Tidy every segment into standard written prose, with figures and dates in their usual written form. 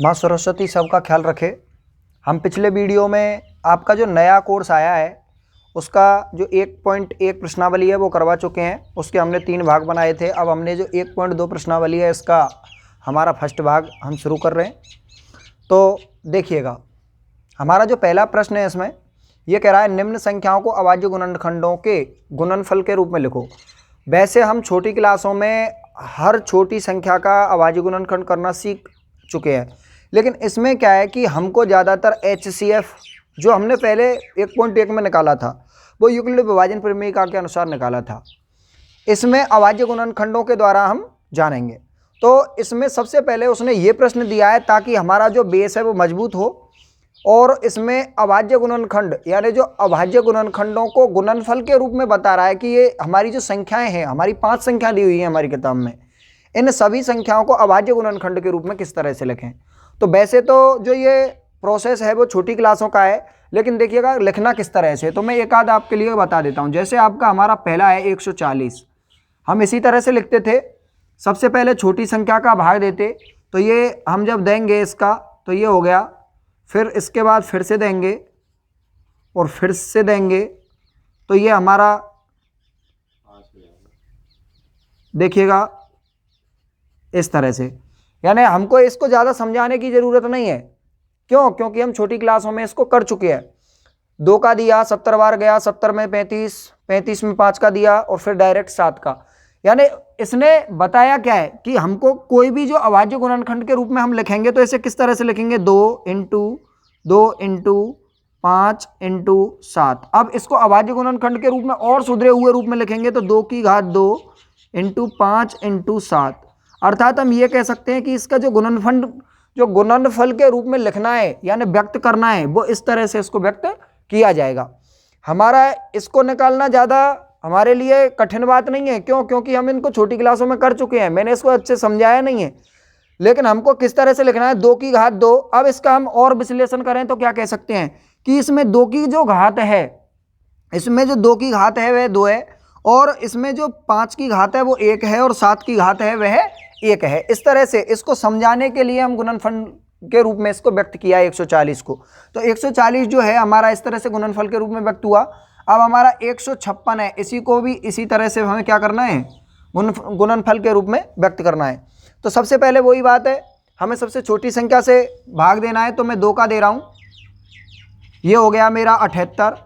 माँ सरस्वती सबका ख्याल रखे। हम पिछले वीडियो में आपका जो नया कोर्स आया है उसका जो 1.1 प्रश्नावली है वो करवा चुके हैं। उसके हमने 3 भाग बनाए थे। अब हमने जो 1.2 प्रश्नावली है इसका हमारा फर्स्ट भाग हम शुरू कर रहे हैं। तो देखिएगा, हमारा जो पहला प्रश्न है इसमें ये कह रहा है निम्न संख्याओं को अभाज्य गुणनखंडों के गुणनफल के रूप में लिखो। वैसे हम छोटी क्लासों में हर छोटी संख्या का अभाज्य गुणनखंड करना सीख चुके हैं, लेकिन इसमें क्या है कि हमको ज़्यादातर HCF जो हमने पहले 1.1 में निकाला था वो यूक्लिड विभाजन प्रमेय के अनुसार निकाला था। इसमें अभाज्य गुणनखंडों के द्वारा हम जानेंगे। तो इसमें सबसे पहले उसने ये प्रश्न दिया है ताकि हमारा जो बेस है वो मजबूत हो, और इसमें अभाज्य गुणनखंड यानी जो अभाज्य गुणनखंडों को गुणनफल के रूप में बता रहा है कि ये हमारी जो संख्याएं हैं, हमारी 5 संख्या दी हुई है हमारी किताब में, इन सभी संख्याओं को अभाज्य गुणनखंड के रूप में किस तरह से लिखें। तो वैसे तो जो ये प्रोसेस है वो छोटी क्लासों का है, लेकिन देखिएगा लिखना किस तरह से, तो मैं एक आध आपके लिए बता देता हूँ। जैसे आपका हमारा पहला है 140, हम इसी तरह से लिखते थे। सबसे पहले छोटी संख्या का भाग देते, तो ये हम जब देंगे इसका तो ये हो गया, फिर इसके बाद फिर से देंगे और फिर से देंगे, तो ये हमारा देखिएगा इस तरह से। यानी हमको इसको ज़्यादा समझाने की ज़रूरत नहीं है। क्यों? क्योंकि हम छोटी क्लासों में इसको कर चुके हैं। 2 का दिया 70 बार गया, 70 में 35, 35 में 5 का दिया और फिर डायरेक्ट 7 का। यानी इसने बताया क्या है कि हमको कोई भी जो अभाज्य गुणनखंड के रूप में हम लिखेंगे तो इसे किस तरह से लिखेंगे, 2 × 2 × 5 × 7। अब इसको अभाज्य गुणनखंड के रूप में और सुधरे हुए रूप में लिखेंगे तो 2 की घात 2 × 5 × 7। अर्थात हम ये कह सकते हैं कि इसका जो गुणनफल के रूप में लिखना है यानी व्यक्त करना है वो इस तरह से इसको व्यक्त किया जाएगा। हमारा इसको निकालना ज़्यादा हमारे लिए कठिन बात नहीं है। क्यों? क्योंकि हम इनको छोटी क्लासों में कर चुके हैं, मैंने इसको अच्छे समझाया नहीं है। लेकिन हमको किस तरह से लिखना है, 2 की घात 2। अब इसका हम और विश्लेषण करें तो क्या कह सकते हैं कि इसमें 2 की जो घात है, इसमें जो 2 की घात है वह 2 है, और इसमें जो 5 की घात है वो 1 है, और 7 की घात है वह 1 है। इस तरह से इसको समझाने के लिए हम गुणनफल के रूप में इसको व्यक्त किया है 140 को। तो 140 जो है हमारा इस तरह से गुणनफल के रूप में व्यक्त हुआ। अब हमारा 156 है, इसी को भी इसी तरह से हमें क्या करना है, गुणनफल के रूप में व्यक्त करना है। तो सबसे पहले वही बात है, हमें सबसे छोटी संख्या से भाग देना है। तो मैं 2 का दे रहा हूँ, ये हो गया मेरा 78,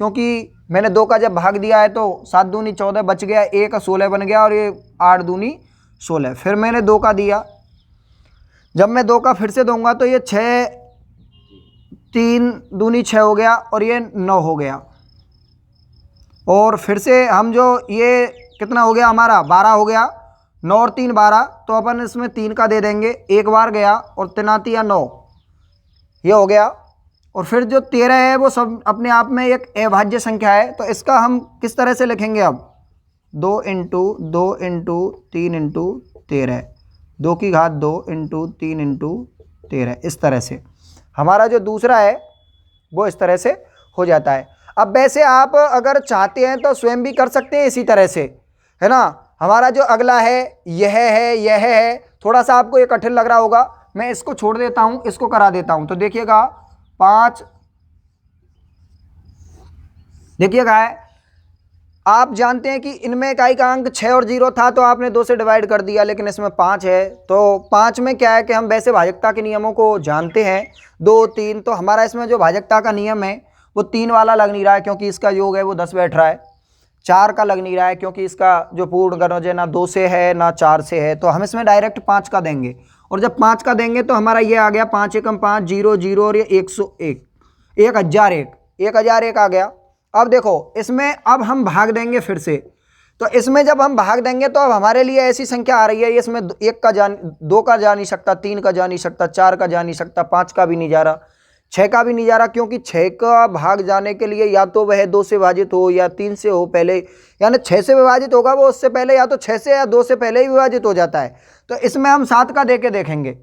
क्योंकि मैंने 2 का जब भाग दिया है तो 7 दूनी 14 बच गया, 1 16 बन गया, और ये 8 दूनी 16। फिर मैंने 2 का दिया, जब मैं 2 का फिर से दूंगा तो ये 6 3 दूनी 6 हो गया, और ये 9 हो गया। और फिर से हम जो ये कितना हो गया हमारा 12 हो गया, 9 और 3 12, तो अपन इसमें 3 का दे देंगे, 1 बार गया और 3 या 9, ये हो गया। और फिर जो 13 है वो सब अपने आप में एक अभाज्य संख्या है, तो इसका हम किस तरह से लिखेंगे अब, 2 × 2 × 3 × 13, 2 की घात 2 × 3 × 13। इस तरह से हमारा जो दूसरा है वो इस तरह से हो जाता है। अब वैसे आप अगर चाहते हैं तो स्वयं भी कर सकते हैं इसी तरह से, है ना। हमारा जो अगला है यह है, थोड़ा सा आपको ये कठिन लग रहा होगा, मैं इसको छोड़ देता हूँ, इसको करा देता हूँ। तो देखिएगा 5, देखिएगा आप जानते हैं कि इनमें इकाई का अंक 6 और 0 था तो आपने 2 से डिवाइड कर दिया, लेकिन इसमें 5 है। तो 5 में क्या है कि हम वैसे भाजकता के नियमों को जानते हैं, 2 3, तो हमारा इसमें जो भाजकता का नियम है वो 3 वाला लग नहीं रहा है, क्योंकि इसका योग है वो 10 बैठ रहा है। 4 का लग नहीं रहा है, क्योंकि इसका जो पूर्ण गणज है ना 2 से है ना 4 से है, तो हम इसमें डायरेक्ट 5 का देंगे। और जब 5 का देंगे तो हमारा ये आ गया 5 × 5 0 0, और ये 101 1001 आ गया। अब देखो इसमें अब हम भाग देंगे फिर से, तो इसमें जब हम भाग देंगे तो अब हमारे लिए ऐसी संख्या आ रही है, इसमें 1 का 2 का जा नहीं सकता, 3 का जा नहीं सकता, 4 का जा नहीं सकता, 5 का भी नहीं जा रहा, 6 का भी नहीं जा रहा, क्योंकि 6 का भाग जाने के लिए या तो वह 2 से विभाजित हो या 3 से हो पहले, यानी 6 से विभाजित होगा वो उससे पहले, या तो 6 से या 2 से पहले ही विभाजित हो जाता है। तो इसमें हम 7 का दे के देखेंगे।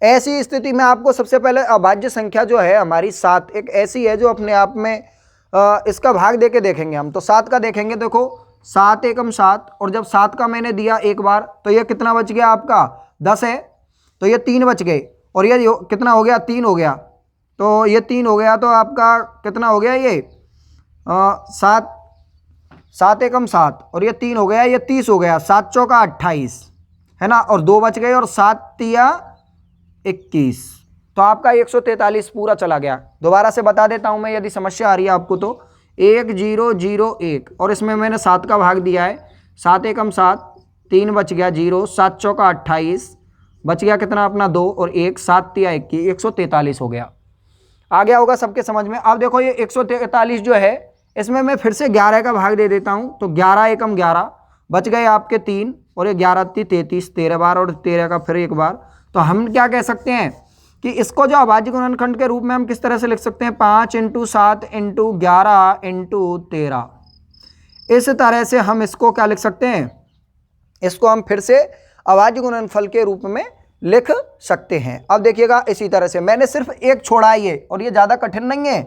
ऐसी स्थिति में आपको सबसे पहले अभाज्य संख्या जो है हमारी 7 एक ऐसी है जो अपने आप में इसका भाग दे के देखेंगे हम। तो 7 का देखेंगे, देखो 7 एकम 7, और जब 7 का मैंने दिया एक बार तो ये कितना बच गया आपका 10 है, तो ये 3 बच गए। और ये कितना हो गया, 3 हो गया, तो ये 3 हो गया, तो आपका कितना हो गया ये 7, 7 एकम 7, और ये 3 हो गया, ये 30 हो गया, 7 चौका 28 है ना, और 2 बच गए, और 7 तिया 21, तो आपका 143 पूरा चला गया। दोबारा से बता देता हूं मैं यदि समस्या आ रही है आपको तो, 1001 और इसमें मैंने 7 का भाग दिया है, 7 एकम 7, 3 बच गया 0, 7 चौका 28, बच गया कितना अपना 2 और 1, 7 तिया 21, 143 हो गया। आ गया होगा सबके समझ में। अब देखो ये 143 जो है, इसमें मैं फिर से 11 का भाग दे देता हूं, तो 11 एकम 11, बच गए आपके 3, और ये 11 × 33, 13 बार, और 13 का फिर एक बार। तो हम क्या कह सकते हैं कि इसको जो अभाज्य गुणनखंड के रूप में हम किस तरह से लिख सकते हैं, 5 × 7 × 11 × 13, इस तरह से हम इसको क्या लिख सकते हैं, इसको हम फिर से अभाज्य गुणनफल के रूप में लिख सकते हैं। अब देखिएगा इसी तरह से मैंने सिर्फ एक छोड़ा है ये, और ये ज़्यादा कठिन नहीं है,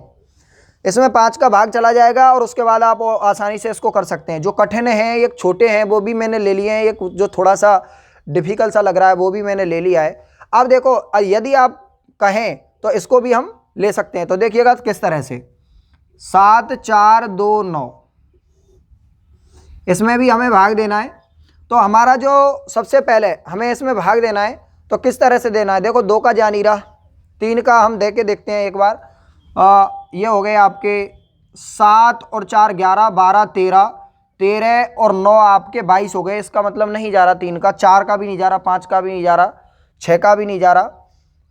इसमें 5 का भाग चला जाएगा और उसके बाद आप आसानी से इसको कर सकते हैं। जो कठिन है, एक छोटे हैं, वो भी मैंने ले लिए हैं, एक जो थोड़ा सा डिफिकल्ट सा लग रहा है वो भी मैंने ले लिया है। अब देखो यदि आप कहें तो इसको भी हम ले सकते हैं, तो देखिएगा किस तरह से, 7 4 2 9, इसमें भी हमें भाग देना है। तो हमारा जो सबसे पहले हमें इसमें भाग देना है, तो किस तरह से देना है, देखो 2 का जा नहीं रहा, 3 का हम दे के देखते हैं एक बार। ये हो गए आपके 7 और 4 11, 12 13, 13 और 9 आपके 22 हो गए। इसका मतलब नहीं जा रहा 3 का, 4 का भी नहीं जा रहा, 5 का भी नहीं जा रहा, 6 का भी नहीं जा रहा,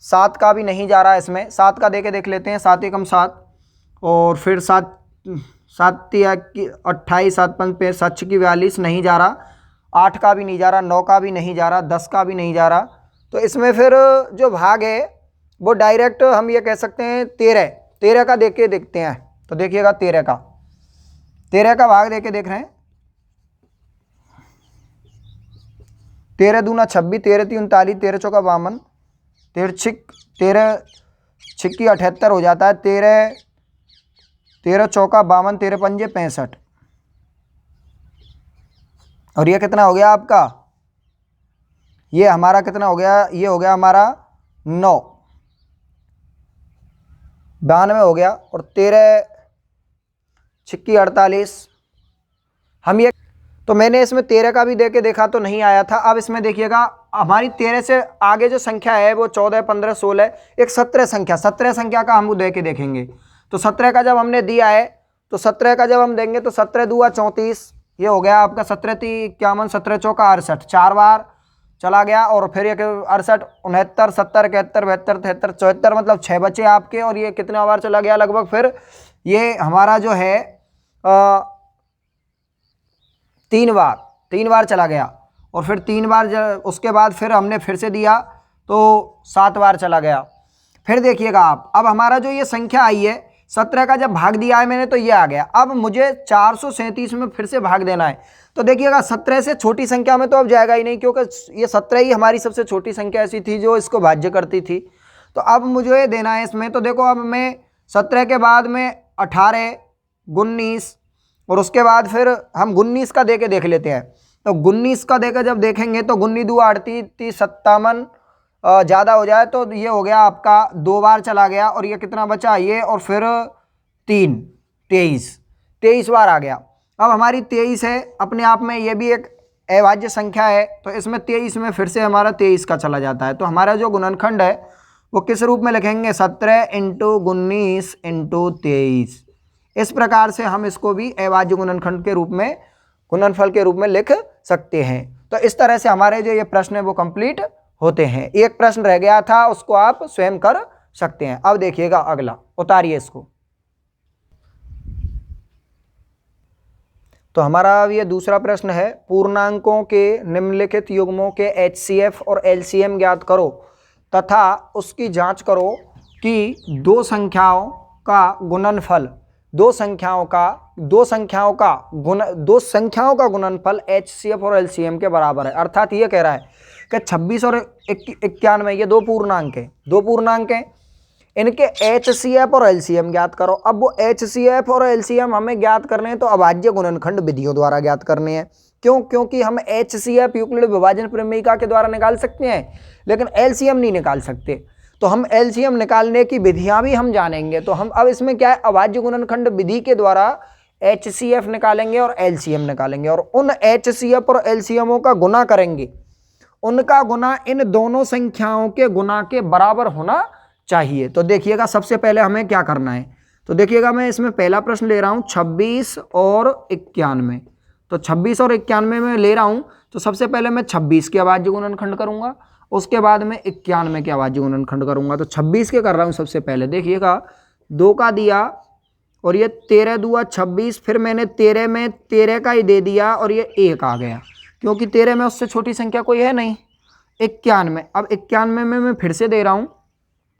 7 का भी नहीं जा रहा। इसमें 7 का दे के देख लेते हैं, 7 एकम 7, और फिर 7 तिया 28, 7 पंच 7 की 42, नहीं जा रहा, 8 का भी नहीं जा रहा, 9 का भी नहीं जा रहा, 10 का भी नहीं जा रहा। तो इसमें फिर जो भाग है वो डायरेक्ट हम ये कह सकते हैं 13 का देख के देखते हैं। तो देखिएगा 13 का भाग देके देख रहे हैं, 13 दूना 26, 13 × 3 = 39, 13 चौका 52, 13 छिक्की 78 हो जाता है, 13 चौका 52, 13 पंजे 65, और ये कितना हो गया आपका, ये हमारा कितना हो गया, ये हो गया हमारा 9, 92 हो गया, और 13 छिक्की 48। हम ये, तो मैंने इसमें 13 का भी दे के देखा तो नहीं आया था। अब इसमें देखिएगा हमारी 13 से आगे जो संख्या है वो 14 15 16, एक 17 संख्या का हम दे के देखेंगे। तो 17 का जब हमने दिया है, तो 17 का जब हम देंगे तो 17 दूआ 34, ये हो गया आपका 17 × 3 = 51, 17 चौका 68, 4 बार चला गया, और फिर ये 68 69 70 71 72 73 74, मतलब 6 बचे आपके, और ये कितना बार चला गया लगभग, फिर ये हमारा जो है 3 बार चला गया, और फिर 3 बार उसके बाद फिर हमने फिर से दिया तो 7 बार चला गया। फिर देखिएगा आप, अब हमारा जो ये संख्या आई है 17 का जब भाग दिया है मैंने तो ये आ गया। अब मुझे 437 में फिर से भाग देना है, तो देखिएगा 17 से छोटी संख्या में तो अब जाएगा ही नहीं, क्योंकि ये 17 ही हमारी सबसे छोटी संख्या ऐसी थी जो इसको भाज्य करती थी। तो अब मुझे देना है इसमें, तो देखो अब मैं 17 के बाद में 18 19, और उसके बाद फिर हम 19 का दे के देख लेते हैं। तो 19 का देकर जब देखेंगे तो 19 दूआ 38, 30 57, ज़्यादा हो जाए तो ये हो गया आपका 2 बार चला गया, और ये कितना बचा ये, और फिर 3 23 बार आ गया। अब हमारी 23 है, अपने आप में ये भी एक अभाज्य संख्या है, तो इसमें 23 में फिर से हमारा 23 का चला जाता है। तो हमारा जो गुणनखंड है वो किस रूप में लिखेंगे, 17 × 19 × 23। इस प्रकार से हम इसको भी अभाज्य गुणनखंड के रूप में, गुणनफल के रूप में लिख सकते हैं। तो इस तरह से हमारे जो ये प्रश्न है वो कंप्लीट होते हैं। एक प्रश्न रह गया था, उसको आप स्वयं कर सकते हैं। अब देखिएगा अगला, उतारिए इसको। तो हमारा अब ये दूसरा प्रश्न है, पूर्णांकों के निम्नलिखित युग्मों के HCF और LCM ज्ञात करो तथा उसकी जांच करो कि दो संख्याओं का गुणनफल HCF और LCM के बराबर है। अर्थात ये कह रहा है कि 26 और 91 ये दो पूर्णांक हैं, इनके HCF और LCM ज्ञात करो। अब वो HCF और LCM हमें ज्ञात करने हैं तो अभाज्य गुणनखंड विधियों द्वारा ज्ञात करने हैं। क्यों? क्योंकि हम HCF यूक्लिड विभाजन प्रमेयिका के द्वारा निकाल सकते हैं, लेकिन LCM नहीं निकाल सकते। तो हम एलसीएम निकालने की विधियां भी हम जानेंगे। तो हम अब इसमें क्या है, अभाज्य गुणनखंड विधि के द्वारा एचसीएफ निकालेंगे और एलसीएम निकालेंगे, और उन एचसीएफ और एलसीएमओ का गुना करेंगे। उनका गुना इन दोनों संख्याओं के गुना के बराबर होना चाहिए। तो देखिएगा सबसे पहले हमें क्या करना है, तो देखिएगा मैं इसमें पहला प्रश्न ले रहा हूं 26 और 91। तो 26 और 91 में ले रहा हूं, तो सबसे पहले मैं 26 के अभाज्य गुणनखंड करूंगा, उसके बाद में 91 के अभाज्य गुणनखंड करूंगा। तो 26 के कर रहा हूं सबसे पहले। देखिएगा 2 का दिया और ये 13 दूआ 26, फिर मैंने 13 में 13 का ही दे दिया और ये 1 आ गया, क्योंकि 13 में उससे छोटी संख्या कोई है नहीं। 91, अब 91 में मैं फिर से दे रहा हूं।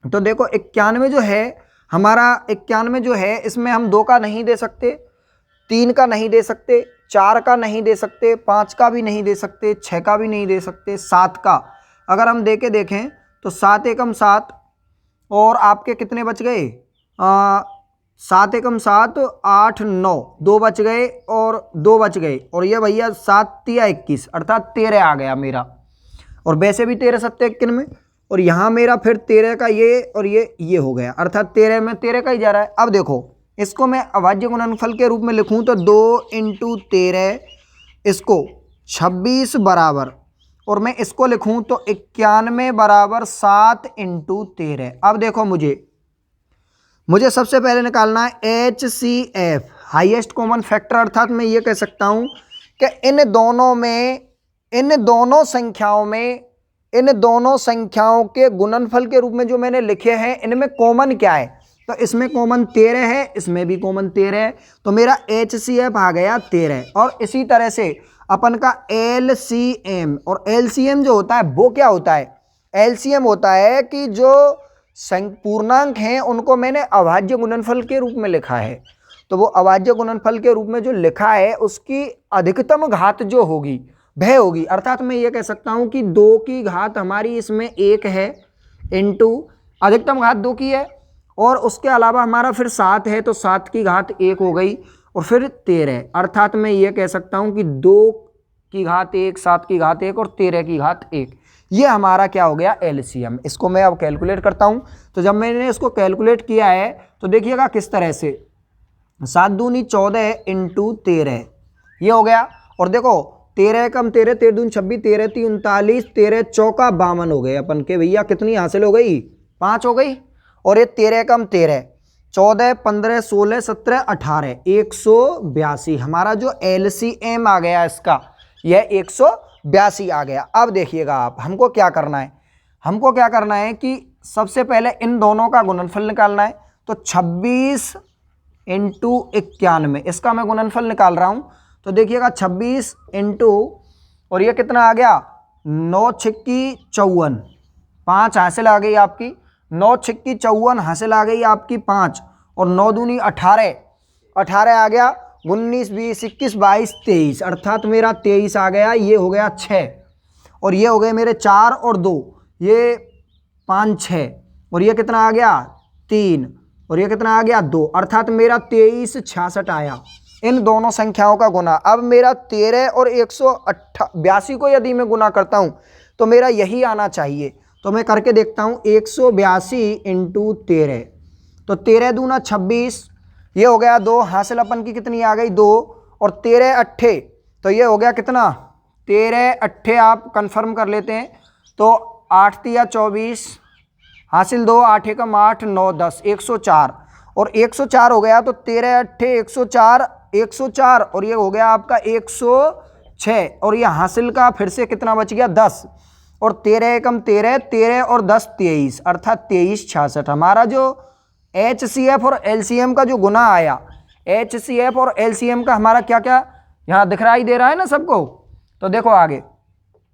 तो देखो 91 जो है हमारा, 91 जो है इसमें हम 2 का नहीं दे सकते, 3 का नहीं दे सकते, 4 का नहीं दे सकते, 5 का भी नहीं दे सकते, 6 का भी नहीं दे सकते, 7 का अगर हम दे के देखें तो 7 एकम 7 और आपके कितने बच गए, 7 एकम 7 8 9, 2 बच गए और 2 बच गए, और ये भैया 7 तिया 21 अर्थात 13 आ गया मेरा। और वैसे भी 13 7 91 में, और यहाँ मेरा फिर 13 का ये और ये हो गया, अर्थात 13 में 13 का ही जा रहा है। अब देखो इसको मैं अभाज्य गुणनफल के रूप में लिखूं तो 2 × 13, इसको 26 बराबर, और मैं इसको लिखूं तो 91 बराबर 7 × 13। अब देखो मुझे सबसे पहले निकालना है HCF, हाईएस्ट कॉमन फैक्टर, अर्थात मैं ये कह सकता हूं कि इन दोनों संख्याओं के गुणनफल के रूप में जो मैंने लिखे हैं इनमें कॉमन क्या है। तो इसमें कॉमन 13 है, इसमें भी कॉमन 13 है, तो मेरा HCF आ गया 13। और इसी तरह से अपन का LCM, और LCM जो होता है वो क्या होता है, LCM होता है कि जो पूर्णांक हैं उनको मैंने अभाज्य गुणनफल के रूप में लिखा है। तो वो अभाज्य गुणनफल के रूप में जो लिखा है उसकी अधिकतम घात जो होगी वह होगी, अर्थात मैं ये कह सकता हूं कि 2 की घात हमारी इसमें 1 है इंटू अधिकतम घात 2 की है, और उसके अलावा हमारा फिर 7 है तो 7 की घात 1 हो गई, और फिर 13, अर्थात मैं ये कह सकता हूं कि 2 की घात 1, 7 की घात 1 और 13 की घात 1, ये हमारा क्या हो गया एलसीएम। इसको मैं अब कैलकुलेट करता हूं। तो जब मैंने इसको कैलकुलेट किया है तो देखिएगा किस तरह से, 7 दूनी 14 × 13 ये हो गया, और देखो 13 कम 13, 13 दूनी 26, 13 × 3 39, 13 चौका 52 हो गए अपन के भैया, कितनी हासिल हो गई 5 हो गई, और ये 13 कम 13, 14 15 16 17 18, 182 हमारा जो LCM आ गया इसका, यह 182 आ गया। अब देखिएगा आप, हमको क्या करना है कि सबसे पहले इन दोनों का गुणनफल निकालना है। तो 26 × 91 इसका मैं गुणनफल निकाल रहा हूं। तो देखिएगा 26 इंटू, और ये कितना आ गया 9 छिक्की 54, 5 हासिल आ गई आपकी, 9 छिक्की 54 हासिल आ गई आपकी 5, और 9 दूनी 18, 18 आ गया, 19 20 21 22 23, अर्थात मेरा 23 आ गया, ये हो गया 6, और ये हो गए मेरे 4 और 2, ये 5 6, और ये कितना आ गया 3, और ये कितना आ गया 2, अर्थात मेरा 23 66 आया इन दोनों संख्याओं का गुना। अब मेरा 13 और 182 को यदि मैं गुना करता हूं तो मेरा यही आना चाहिए। तो मैं करके देखता हूं 182 × 13, तो 13 दूना 26, ये हो गया 2, हासिल अपन की कितनी आ गई 2, और 13 अट्ठे, तो ये हो गया कितना 13 अट्ठे, आप कंफर्म कर लेते हैं, तो 8 तिया 24 हासिल 2, 8 एकम 8 9 10, 104, और 104 हो गया, तो 13 अट्ठे 104, और ये हो गया आपका 106, और ये हासिल का फिर से कितना बच गया 10, और 13 एकम 13, 13 और 10 23, अर्थात 23 66 हमारा जो HCF और LCM का जो गुना आया, HCF और LCM का हमारा क्या क्या यहाँ दिखाई दे रहा है ना सबको। तो देखो आगे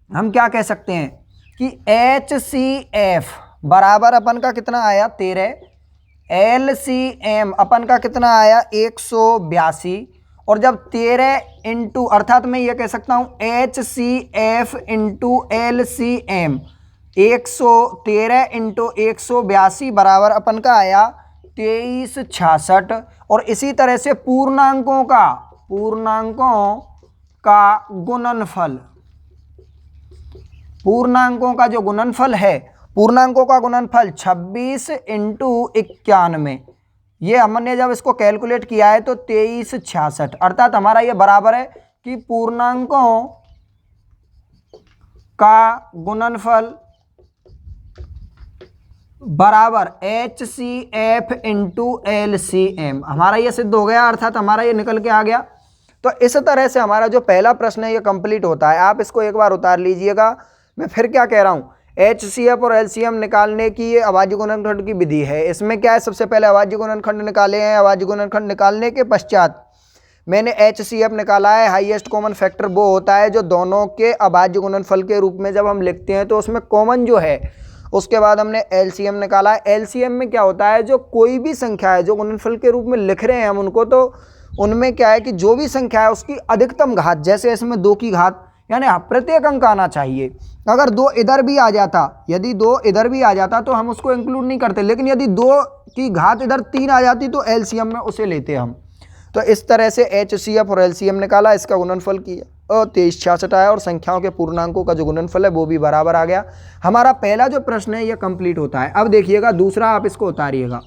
हम क्या कह सकते हैं कि HCF बराबर अपन का कितना आया 13, LCM अपन का कितना आया 182, और जब 13 इंटू, अर्थात मैं ये कह सकता हूँ HCF इंटू LCM 113 इंटू 182 बराबर अपन का आया 23 66, और इसी तरह से पूर्णांकों का गुणनफल, पूर्णांकों का जो गुणनफल है पूर्णांकों का गुणनफल 26 इंटू 91, ये हमने जब इसको कैलकुलेट किया है तो 2366, अर्थात हमारा ये बराबर है कि पूर्णांकों का गुणनफल बराबर HCF इंटू LCM, हमारा ये सिद्ध हो गया, अर्थात हमारा ये निकल के आ गया। तो इस तरह से हमारा जो पहला प्रश्न है ये कंप्लीट होता है। आप इसको एक बार उतार लीजिएगा। मैं फिर क्या कह रहा हूँ, HCF और LCM निकालने की ये अभाज्य गुणनखंड की विधि है। इसमें क्या है, सबसे पहले अभाज्य गुणनखंड निकाले हैं। अभाज्य गुणनखंड निकालने के पश्चात मैंने HCF निकाला है। हाईएस्ट कॉमन फैक्टर वो होता है जो दोनों के अभाज्य गुणनफल के रूप में जब हम लिखते हैं तो उसमें कॉमन जो है। उसके बाद हमने LCM निकाला है। LCM में क्या होता है, जो कोई भी संख्या है जो गुणनफल के रूप में लिख रहे हैं हम उनको, तो उनमें क्या है कि जो भी संख्या है उसकी अधिकतम घात, जैसे इसमें 2 की घात, यानी प्रत्येक अंक आना चाहिए। अगर 2 इधर भी आ जाता, यदि 2 इधर भी आ जाता तो हम उसको इंक्लूड नहीं करते, लेकिन यदि 2 की घात इधर 3 आ जाती तो LCM में उसे लेते हम। तो इस तरह से HCF और LCM निकाला, इसका गुणनफल किया और 2366 आया, और संख्याओं के पूर्णांकों का जो गुणनफल है वो भी बराबर आ गया। हमारा पहला जो प्रश्न है ये कंप्लीट होता है। अब देखिएगा दूसरा, आप इसको उतारिएगा।